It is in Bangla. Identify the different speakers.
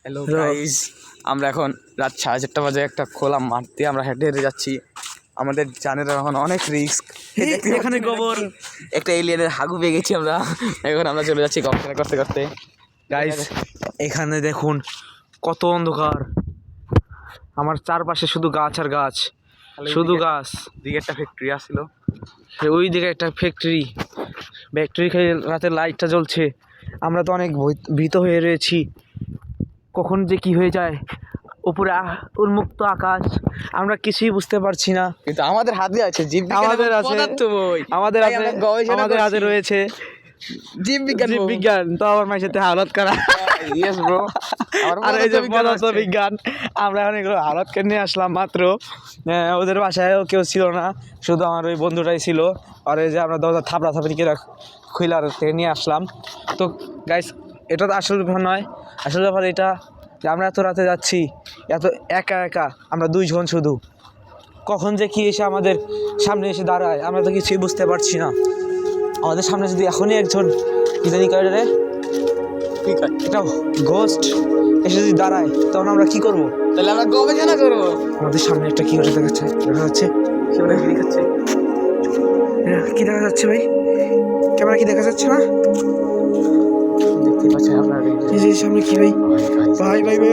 Speaker 1: হ্যালো গাইস, আমরা এখন রাত 4:30 বাজে একটা খোলা মাঠ দিয়ে আমরা হেঁটে হেঁটে যাচ্ছি। আমাদের জানের এখন অনেক রিস্ক।
Speaker 2: এখানে গোবর
Speaker 1: একটা এলিয়েনের হাগু পেয়ে গেছি আমরা। এখন আমরা চলে যাচ্ছি গবেষণা করতে করতে।
Speaker 2: গাইস এখানে দেখুন কত অন্ধকার, আমার চারপাশে শুধু গাছ আর গাছ, শুধু গাছ।
Speaker 1: দিকে একটা ফ্যাক্টরি আসছিল,
Speaker 2: ওই দিকে একটা ফ্যাক্টরি খেয়ে রাতের লাইটটা জ্বলছে। আমরা তো অনেক ভীত হয়ে রয়েছি, কখন যে কি হয়ে যায়। উপরে উন্মুক্ত আকাশ, আমরা কিছুই বুঝতে পারছি না।
Speaker 1: কিন্তু আমাদের হাতে আছে
Speaker 2: আমাদের আছে আমাদের হাতে রয়েছে জীববিজ্ঞান। তো আমার মায়ের সাথে হালত করা
Speaker 1: ইয়েস ব্রো,
Speaker 2: আর এই যে পদার্থ বিজ্ঞান। আমরা এখন এগুলো হালতকে নিয়ে আসলাম মাত্র। ওদের বাসায়ও কেউ ছিল না, শুধু আমার ওই বন্ধুটাই ছিল। আর এই যে আমরা দরজা থাপড়া থাপড়ি করে খুইলার থেকে নিয়ে আসলাম। তো গাইস, এটা তো আসল ব্যাপার নয়। আসল ব্যাপার এটা যে আমরা এত রাতে যাচ্ছি, এত একা একা, আমরা দুইজন শুধু। কখন যে কি এসে আমাদের সামনে এসে দাঁড়ায় আমরা তো কিছুই বুঝতে পারছি না। আমাদের সামনে যদি এখনই একজন কি জানি করে রে, এটা ঘোস্ট এসে যদি দাঁড়ায়, তখন আমরা কি করবো?
Speaker 1: তাহলে আমরা গবেষণা করবো।
Speaker 2: আমাদের সামনে একটা কি দেখা যাচ্ছে
Speaker 1: সেটা কি দেখাচ্ছে?
Speaker 2: কি দেখা যাচ্ছে ভাই? ক্যামেরা কি দেখা যাচ্ছে না?
Speaker 1: দেখতে পাচ্ছেন আপনারা?
Speaker 2: সামনে কি ভাই? ভাই ভাই ভাই